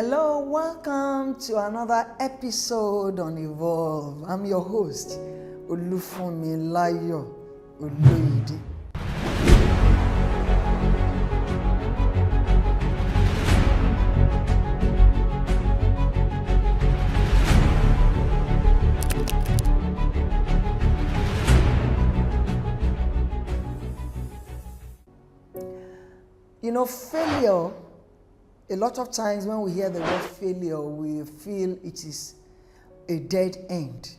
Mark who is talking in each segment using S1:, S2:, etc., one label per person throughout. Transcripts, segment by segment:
S1: Hello, welcome to another episode on Evolve. I'm your host, Olufunmilayo Oloyede. You know, failure, a lot of times when we hear the word failure, we feel it is a dead end.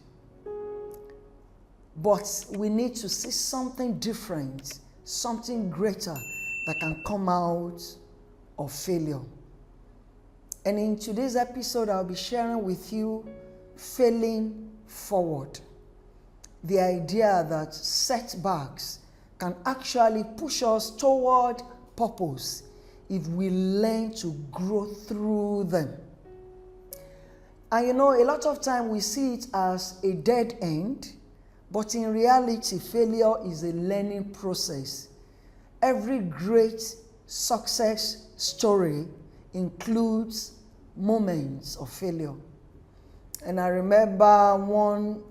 S1: But we need to see something different, something greater that can come out of failure. And in today's episode, I'll be sharing with you failing forward. The idea that setbacks can actually push us toward purpose if we learn to grow through them. And you know, a lot of time we see it as a dead end, but in reality, failure is a learning process. Every great success story includes moments of failure. And I remember one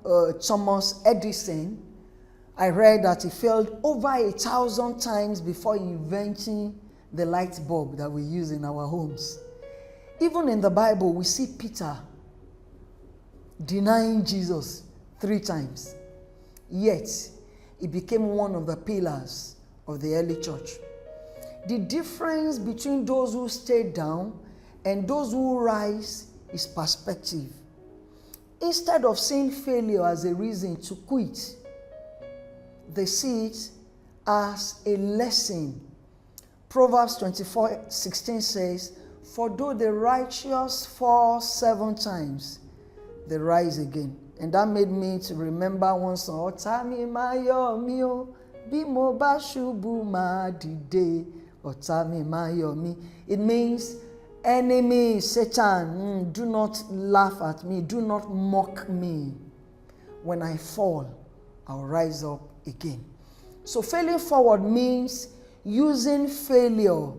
S1: Thomas Edison. I read that he failed over 1,000 times before inventing the light bulb that we use in our homes. Even in the Bible, we see Peter denying Jesus 3 times. Yet, he became one of the pillars of the early church. The difference between those who stayed down and those who rise is perspective. Instead of seeing failure as a reason to quit, they see it as a lesson. Proverbs 24:16 says, "For though the righteous fall 7 times, they rise again." And that made me to remember one song, "Ọ̀tá mi máa yọ̀ mí o, bí mo bá ṣubú máa dìde, ọ̀tá mi máa yọ̀ mí." It means, enemy, Satan, do not laugh at me, do not mock me. When I fall, I'll rise up again. So failing forward means using failure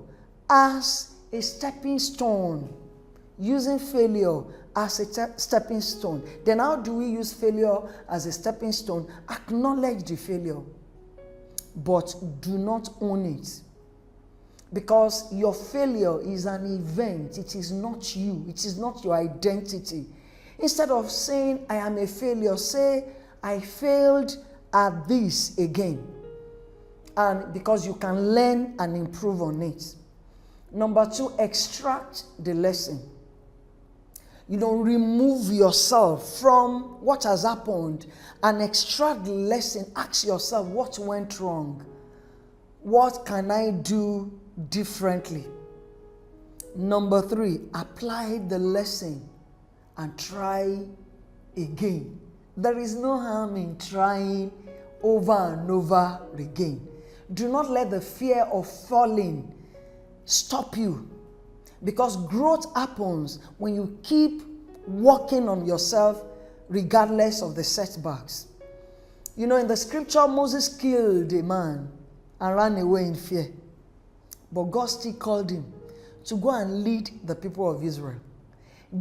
S1: as a stepping stone. Using failure as a stepping stone. Then how do we use failure as a stepping stone? Acknowledge the failure, but do not own it. Because your failure is an event. It is not you. It is not your identity. Instead of saying, "I am a failure," say, "I failed at this again." And because you can learn and improve on it. Number 2, extract the lesson. You don't remove yourself from what has happened and extract the lesson. Ask yourself, what went wrong? What can I do differently? Number 3, apply the lesson and try again. There is no harm in trying over and over again. Do not let the fear of falling stop you, because growth happens when you keep working on yourself regardless of the setbacks. You know, in the scripture, Moses killed a man and ran away in fear, but God still called him to go and lead the people of Israel.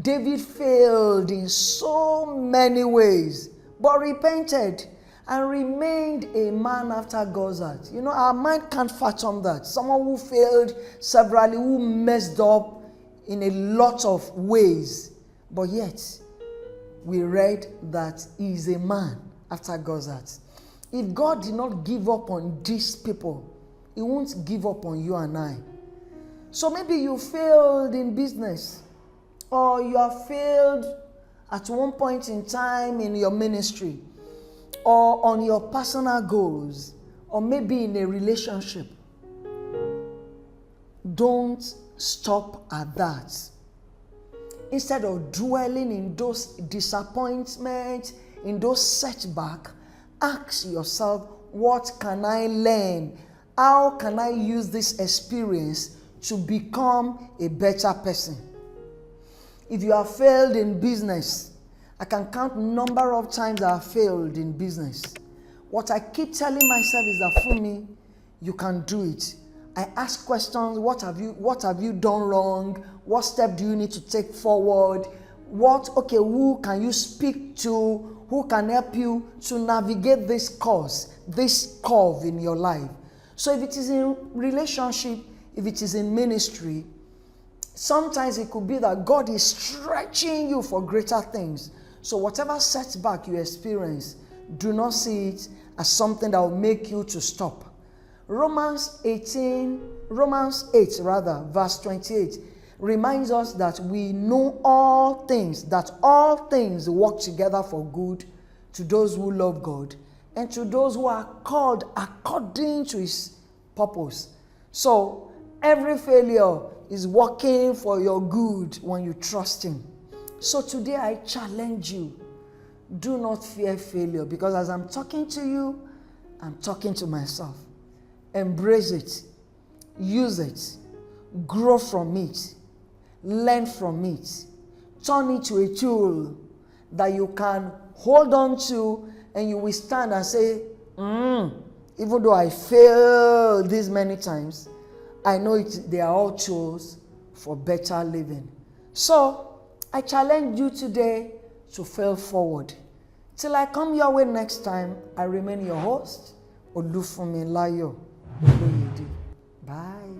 S1: David failed in so many ways, but repented and remained a man after God's heart. You know, our mind can't fathom that. Someone who failed severally, who messed up in a lot of ways, but yet we read that he is a man after God's heart. If God did not give up on these people, he won't give up on you and I. So maybe you failed in business, or you have failed at one point in time in your ministry, or on your personal goals, or maybe in a relationship. Don't stop at that. Instead of dwelling in those disappointments, in those setbacks, ask yourself, what can I learn? How can I use this experience to become a better person? If you have failed in business, I can count number of times I have failed in business. What I keep telling myself is that, for me, you can do it. I ask questions. What have you done wrong? What step do you need to take forward? Who can you speak to? Who can help you to navigate this course, this curve in your life? So if it is in relationship, if it is in ministry, sometimes it could be that God is stretching you for greater things. So whatever setback you experience, do not see it as something that will make you to stop. Romans 8, verse 28, reminds us that we know all things, that all things work together for good to those who love God and to those who are called according to his purpose. So every failure is working for your good when you trust him. So today I challenge you, do not fear failure, because as I'm talking to you, I'm talking to myself. Embrace it, use it, grow from it, learn from it, turn it to a tool that you can hold on to, and you will stand and say, even though I failed these many times, I know they are all tools for better living. So I challenge you today to fail forward. Till I come your way next time, I remain your host, Olufunmilayo Oloyede. Bye.